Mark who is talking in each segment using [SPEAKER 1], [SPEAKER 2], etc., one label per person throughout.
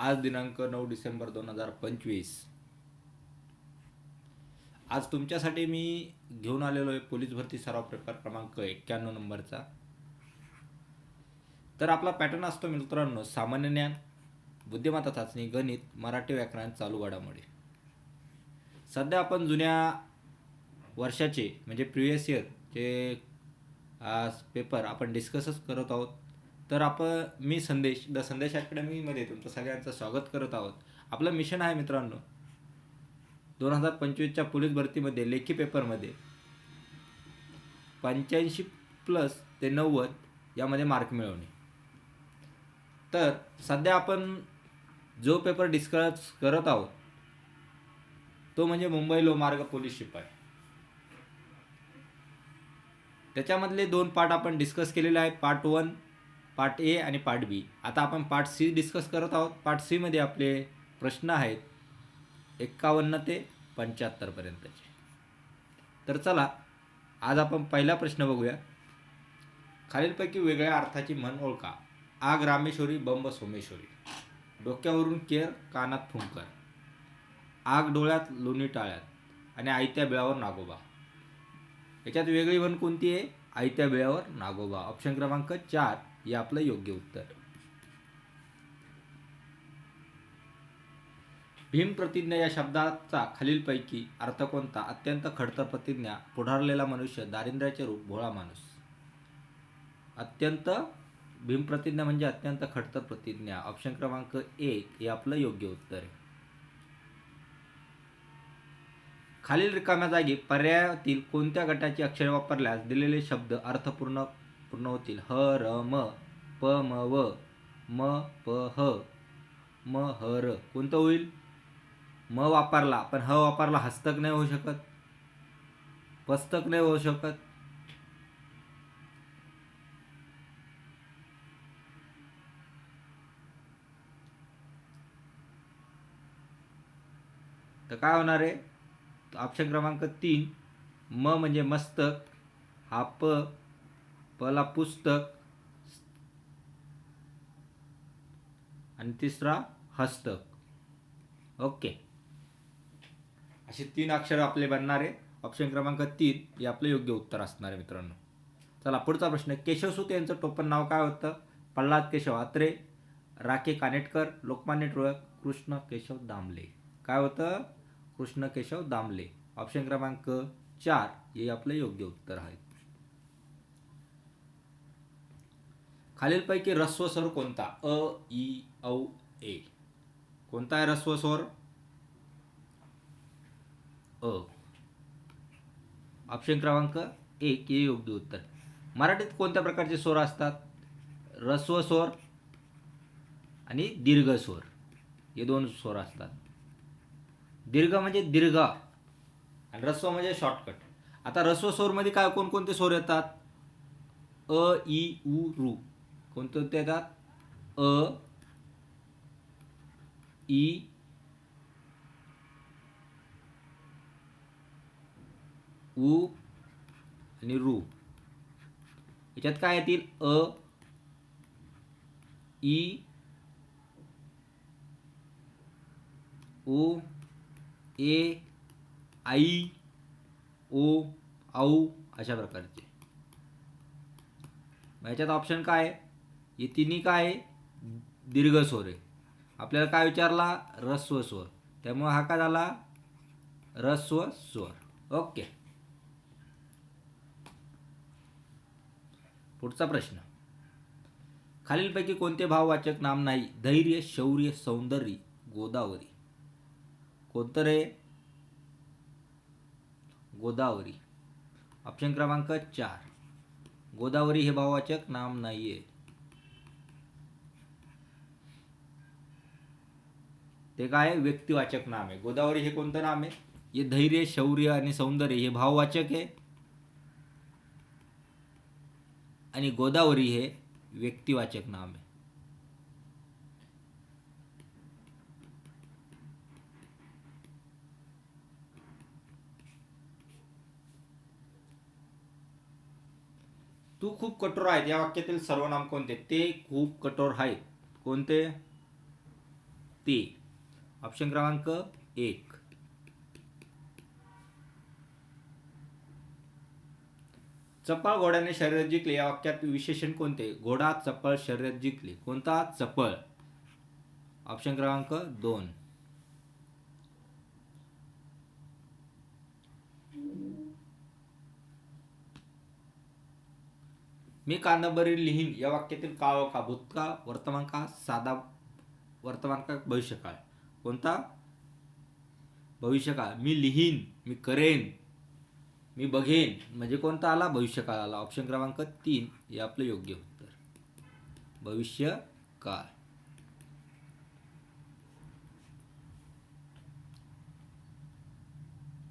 [SPEAKER 1] आज दिनांक 9 डिसेंबर 2025. आज तुमच्यासाठी मी घेऊन आलेलो आहे पोलीस भरती सराव प्रकार क्रमांक 91 नंबरचा. तर आपला पॅटर्न असतो मित्रांनो, सामान्य ज्ञान, बुद्धिमत्ता चाचणी, गणित, मराठी व्याकरण, चालू घडामोडी. सध्या आपण जुन्या वर्षाचे म्हणजे प्रिव्हियस इयरचे पेपर आपण डिस्कसच करत आहोत. तर मी संदेश द संदेश अकॅडमीमध्ये तुमचं सगळ्यांचं स्वागत करत आहोत. आपलं मिशन आहे मित्रांनो, 2025च्या पोलीस भरतीमध्ये लेखी पेपरमध्ये 85+ ते 90 यामध्ये मार्क मिळवणे. तर सध्या आपण जो पेपर डिस्कस करत आहोत तो म्हणजे मुंबई लोहमार्ग पोलीस शिपाई. त्याच्यामधले 2 पार्ट आपण डिस्कस केलेले आहेत, पार्ट 1, पार्ट ए आणि पार्ट बी. आता आपण पार्ट सी डिस्कस करत आहोत. पार्ट सी मध्ये आपले प्रश्न आहेत 51 ते 75 पर्यंतचे. तर चला आज आपण पहिला प्रश्न बघूया. खालीलपैकी वेगळ्या अर्थाची म्हण ओळखा. आग रामेश्वरी, बंब सोमेश्वरी. डोक्यावरून केर, कानात फुंकर. आग डोळ्यात, लोणी टाळ्यात आणि आयत्या बिळावर नागोबा. याच्यात वेगळी म्हण कोणती आहे? आयत्या बिळावर नागोबा. ऑप्शन क्रमांक 4 हे आपलं योग्य उत्तर. भीम प्रतिज्ञा या शब्दाचा खालीलपैकी अर्थ कोणता? अत्यंत खडतर प्रतिज्ञा, पुढारलेला मनुष्य, दारिद्र्याचे रूप, भोळा माणूस. भीम प्रतिज्ञा म्हणजे अत्यंत खडतर प्रतिज्ञा. ऑप्शन क्रमांक 1 हे आपलं योग्य उत्तर आहे. खालील रिकाम्या जागी पर्यायातील कोणत्या गटाची अक्षरे वापरल्यास दिलेले शब्द अर्थपूर्ण होतील? ह र म, प म व, म प ह, म ह र. कोणतं होईल? म वापरला पण ह वापरला, हस्तक नाही होऊ शकत, पस्तक नाही होऊ शकत. तर काय होणार आहे? ऑप्शन क्रमांक 3 म म्हणजे मस्तक, हा पला पुस्तक आणि तिसरा हस्तक. ओके, असे 3 अक्षर आपले बनणार आहे. ऑप्शन क्रमांक 3 हे आपलं योग्य उत्तर असणार आहे मित्रांनो. चला पुढचा प्रश्न. केशवसूत यांचं टोपण नाव काय होतं? प्रल्हाद केशव अत्रे, राखे कानेटकर, लोकमान्य टिळक, कृष्ण केशव दामले. काय होतं? कृष्ण केशव दामले. ऑप्शन क्रमांक 4 हे आपलं योग्य उत्तर आहे. खालीलपैकी ऱ्हस्व स्वर कोणता? अ, ई, औ, ए. कोणता आहे ऱ्हस्व स्वर? अ. ऑप्शन क्रमांक 1 हे योग्य उत्तर. मराठीत कोणत्या प्रकारचे स्वर असतात? ऱ्हस्व स्वर आणि दीर्घ स्वर, हे 2 स्वर असतात. दीर्घ म्हणजे दीर्घ आणि ऱ्हस्व म्हणजे शॉर्टकट. आता ऱ्हस्व स्वर मध्ये काय कोणकोणते स्वर येतात? अ, ई, उ, रू. कोणते येतात? अ, ई, उ आणि रू. याच्यात काय येतील? अ, ई, ओ, ए, आई, ओ, औ अशा प्रकारचे. याच्यात ऑप्शन काय आहे? हे तिन्ही काय आहे? दीर्घ स्वर आहे. आपल्याला काय विचारला? ऱ्हस्व स्वर. त्यामुळे हा काय झाला? ऱ्हस्व स्वर. ओके, पुढचा प्रश्न. खालीलपैकी कोणते भाववाचक नाम नाही? धैर्य, शौर्य, सौंदर्य, गोदावरी. कोणतं रे? गोदावरी. ऑप्शन क्रमांक 4 गोदावरी हे भाववाचक नाम नाहीये. ते काय? व्यक्तिवाचक नाम आहे. गोदावरी हे कोणतं नाम आहे? हे धैर्य, शौर्य आणि सौंदर्य हे भाववाचक आहे आणि गोदावरी हे व्यक्तिवाचक नाम आहे. तू खूप कठोर आहेत या वाक्यातील सर्वनाम कोणते? ते खूप कठोर आहेत. कोणते? ते. ऑप्शन क्रमांक 1. चपळ घोड्याने शर्यत जिंकली या वाक्यात विशेषण कोणते? घोडा चपळ शर्यत जिंकली. कोणता? चपळ. ऑप्शन क्रमांक 2. मी कादंबरी लिहीन या वाक्यातील काळ का? भूतकाळ, वर्तमान का, साधा वर्तमान का, भविष्यकाळ? कोणता? भविष्यकाळ. मी लिहीन, मी करेन, मी बघेन म्हणजे कोणता आला? भविष्यकाळ आला. ऑप्शन क्रमांक 3 हे आपलं योग्य उत्तर. भविष्यकाळ.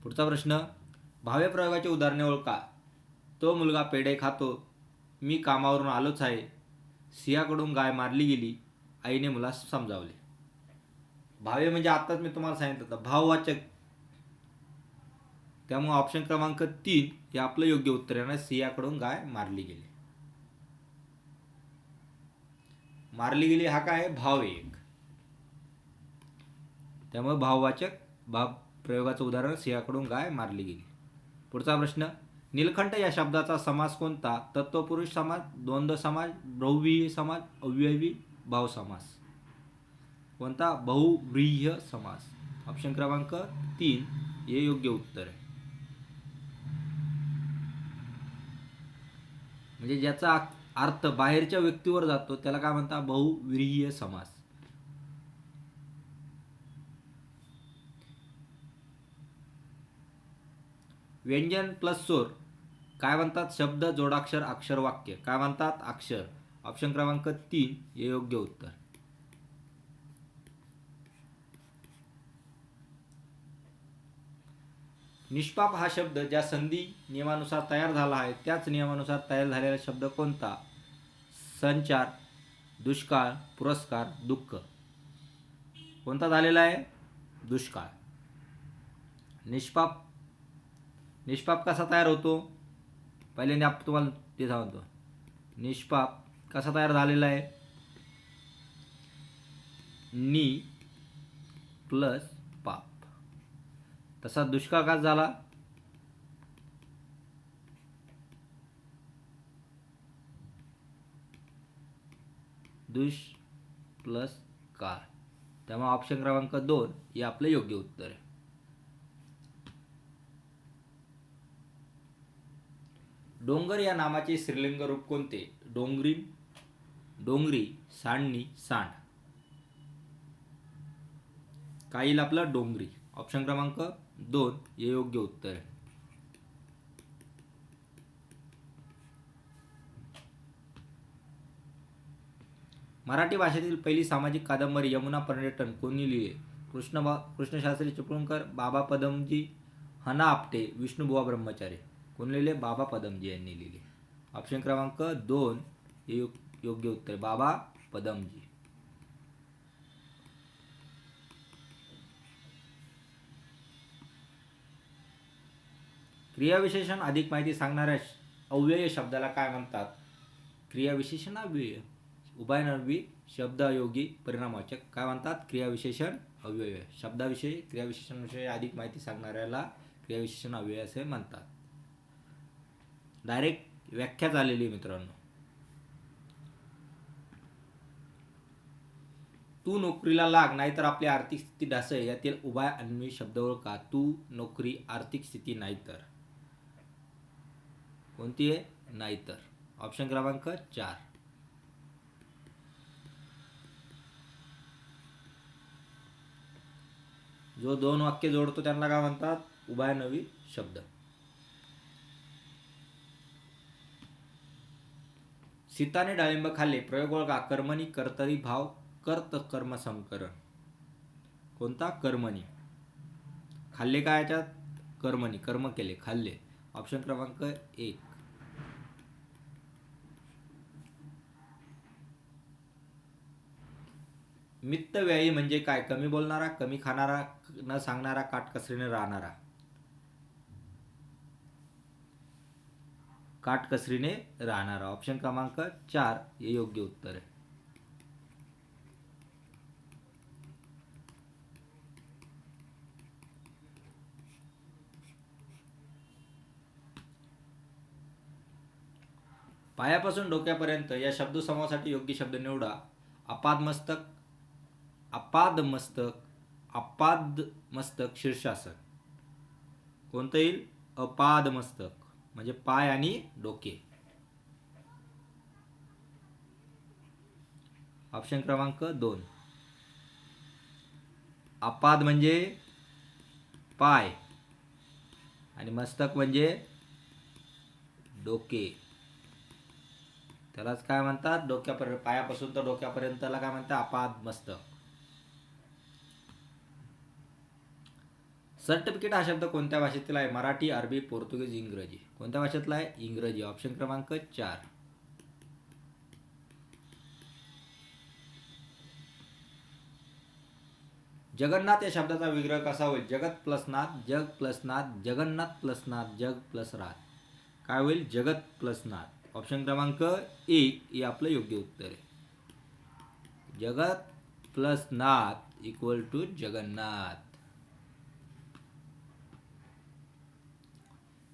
[SPEAKER 1] पुढचा प्रश्न. भाव्य प्रयोगाचे उदाहरणे ओळखा. तो मुलगा पेढे खातो. मी कामावरून आलोच आहे. सिंहाकडून गाय मारली गेली. आईने मुलास समजावले. भाव्य म्हणजे आताच मी तुम्हाला सांगितलं होतं भाववाचक. त्यामुळे ऑप्शन क्रमांक 3 हे आपलं योग्य उत्तर आहे. सिंहाकडून गाय मारली गेली. मारली गेली हा काय आहे? भाव एक. त्यामुळे भाववाचक. भाव प्रयोगाचं उदाहरण सिंहाकडून गाय मारली गेली. पुढचा प्रश्न. नीलकंठ या शब्दाचा समास कोणता? तत्वपुरुष समास, द्वंद्व समास, बहुव्रीही समास, अव्ययी भाव समास. कोणता? बहुव्रीही समास. ऑप्शन क्रमांक 3 हे योग्य उत्तर आहे. म्हणजे ज्याचा अर्थ बाहेरच्या व्यक्तीवर जातो त्याला काय म्हणतात? बहुव्रीही समास. व्यंजन प्लस स्वर काय म्हणतात? शब्द, जोडाक्षर, अक्षर, वाक्य. काय म्हणतात? अक्षर. ऑप्शन क्रमांक 3 हे योग्य उत्तर. निष्पाप हा शब्द ज्या संधी नियमानुसार तयार झाला आहे त्याच नियमानुसार तयार झालेला शब्द कोणता? संचार, दुष्काळ, पुरस्कार, दुःख. कोणता झालेला आहे? दुष्काळ. निष्पाप. निष्पाप कसा तयार होतो? पहिल्यांदा तुम्हाला ते सांगतो. निष्पाप कसा तयार झालेला आहे? नि प्लस पाप. तसा दुष्काळ का झाला? दुष प्लस काळ. त्यामुळे ऑप्शन क्रमांक 2 हे आपलं योग्य उत्तर आहे. डोंगर या नामाचे स्त्रीलिंग रूप कोणते? डोंगरी, डोंगरी, सांडणी, सांड. काय येईल आपलं? डोंगरी. ऑप्शन क्रमांक 2 हे योग्य उत्तर आहे. मराठी भाषेतील पहिली सामाजिक कादंबरी यमुना पर्यटन कोणी लिहिले? कृष्णशास्त्री चिपळूणकर, बाबा पदमजी, हना आपटे, विष्णुबुवा ब्रह्मचारी. कोण लिहिले? बाबा पदमजी यांनी लिहिले. ऑप्शन क्रमांक 2 हे योग्य उत्तर. बाबा पदमजी. क्रियाविशेषण अधिक माहिती सांगणाऱ्या अव्यय शब्दाला काय म्हणतात? क्रियाविशेषण अव्यय. उभयनामी शब्दायोगी परिणामवाचक. काय म्हणतात? क्रियाविशेषण अव्यय. शब्दाविषयी क्रियाविशेषणाविषयी अधिक माहिती सांगणाऱ्याला क्रियाविशेषण अव्यय असे म्हणतात. डायरेक्ट व्याख्या झालेली मित्रांनो. तू नोकरीला लाग नाहीतर आपली आर्थिक स्थिती ढासळ यातील उभयनामी शब्द ओळखा. तू, नोकरी, आर्थिक स्थिती, नाहीतर. कोणती आहे? नाहीतर. ऑप्शन क्रमांक 4. जो 2 वाक्य जोडतो त्यांना काय म्हणतात? उभयनामी शब्द. सीताने डाळिंब खाल्ले. प्रयोग ओळखा. कर्मणी, कर्तरी, भाव, कर्त, कर्म, समकरण. कोणता? कर्मणी. खाल्ले काय याच्यात? कर्मणी. कर्म केले, खाल्ले. ऑप्शन क्रमांक 1. मितव्ययी म्हणजे काय? कमी बोलणारा, कमी खाणारा, न सांगणारा, काटकसरीने राहणारा. काटकसरीने राहणारा. ऑप्शन क्रमांक 4 हे योग्य उत्तर आहे. पायापासून डोक्यापर्यंत या शब्दसमूहासाठी योग्य शब्द निवडा. आपादमस्तक, आपादमस्तक, आपादमस्तक, शीर्षासन. कोणतं येईल? अपादमस्तक म्हणजे पाय आणि डोके. ऑप्शन क्रमांक 2. आपाद म्हणजे पाय आणि मस्तक म्हणजे डोके. त्यालाच काय म्हणतात? डोक्यापर्यंत, पायापासून तर डोक्यापर्यंतला काय म्हणतात? आपाद मस्तक. सर्टिफिकेट हा शब्द कोणत्या भाषेतील आहे? मराठी, अरबी, पोर्तुगीज, इंग्रजी. कोणत्या भाषेतला आहे? इंग्रजी. ऑप्शन क्रमांक 4. जगन्नाथ या शब्दाचा विग्रह कसा होईल? जगत प्लस नाथ, जग प्लस नाथ, जगन्नाथ प्लस नाथ, जग प्लस राथ. काय होईल? जगत प्लस नाथ. ऑप्शन क्रमांक 1 हे आपलं योग्य उत्तर आहे. जगत प्लस नाथ इक्वल टू जगन्नाथ.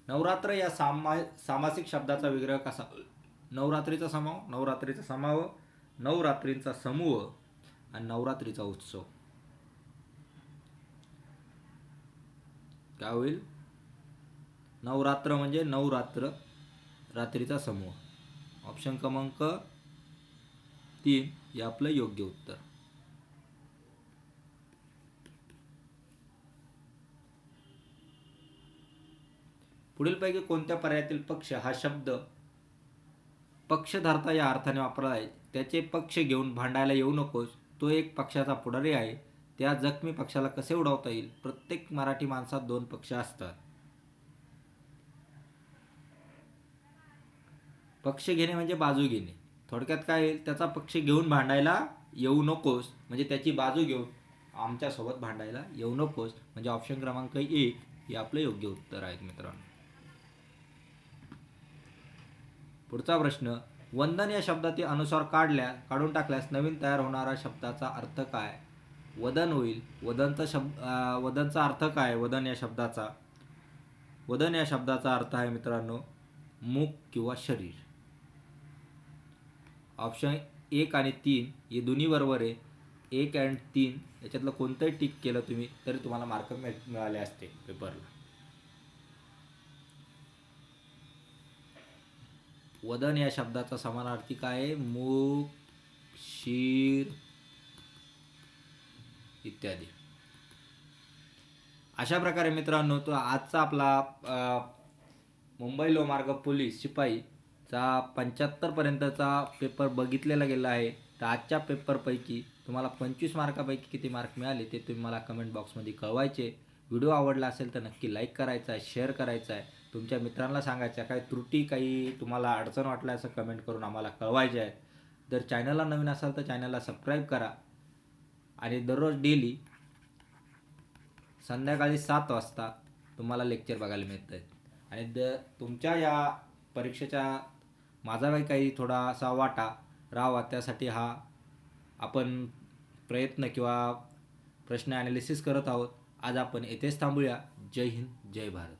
[SPEAKER 1] नवरात्र या सामासिक शब्दाचा विग्रह कसा? नवरात्रीचा समाव, नवरात्रीचा समाव, नवरात्रींचा समूह आणि नवरात्रीचा उत्सव. काय होईल? नवरात्र म्हणजे नवरात्र, रात्रीचा समूह. ऑप्शन क्रमांक 3 हे आपलं योग्य उत्तर. पुढीलपैकी कोणत्या पर्यायातील पक्ष हा शब्द पक्षधार्ता या अर्थाने वापरला आहे? त्याचे पक्ष घेऊन भांडायला येऊ नकोस, तो एक पक्षाचा पुढारी आहे, त्या जखमी पक्षाला कसे उडवता येईल? प्रत्येक मराठी माणसात 2 पक्ष असतात. पक्ष घेणे म्हणजे बाजू घेणे. थोडक्यात काय येईल? त्याचा पक्ष घेऊन भांडायला येऊ नकोस म्हणजे त्याची बाजू घेऊन आमच्यासोबत भांडायला येऊ नकोस म्हणजे ऑप्शन क्रमांक 1 हे आपलं योग्य उत्तर आहे मित्रांनो. पुढचा प्रश्न. वंदन या शब्दातील अनुस्वार काढून टाकल्यास नवीन तयार होणारा शब्दाचा अर्थ काय? वदन होईल. वदनचा अर्थ काय? वदन या शब्दाचा अर्थ आहे मित्रांनो मुख किंवा शरीर. ऑप्शन 1 आणि 3 हे दोन्ही बरोबर आहे. 1 आणि 3 याच्यातलं कोणतंही टिक केलं तुम्ही तरी तुम्हाला मार्क मिळाले असते पेपरला. वदन या शब्दाचा समानार्थी काय आहे? मुख, शीर इत्यादी. अशा प्रकारे मित्रांनो तो आजचा आपला मुंबई लोहमार्ग पोलीस शिपाईचा 75 पर्यंतचा पेपर बघितलेला गेला आहे. तर आजच्या पेपरपैकी तुम्हाला 25 मार्कापैकी किती मार्क मिळाले ते तुम्ही मला कमेंट बॉक्समध्ये कळवायचे. व्हिडिओ आवडला असेल तर नक्की लाईक करायचा आहे, शेअर करायचा आहे, तुमच्या मित्रांना सांगायचं आहे. काही त्रुटी, काही तुम्हाला अडचण वाटल्या असं कमेंट करून आम्हाला कळवायचे आहे. जर चॅनलला नवीन असाल तर चॅनलला सबस्क्राईब करा आणि दररोज डेली संध्याकाळी 7 वाजता तुम्हाला लेक्चर बघायला मिळत आहेत. आणि तुमच्या या परीक्षेच्या माझा काही थोडासा वाटा राहावा त्यासाठी हा आपण प्रयत्न किंवा प्रश्न ॲनालिसिस करत आहोत. आज आपण येथेच थांबूया. जय हिंद, जय भारत.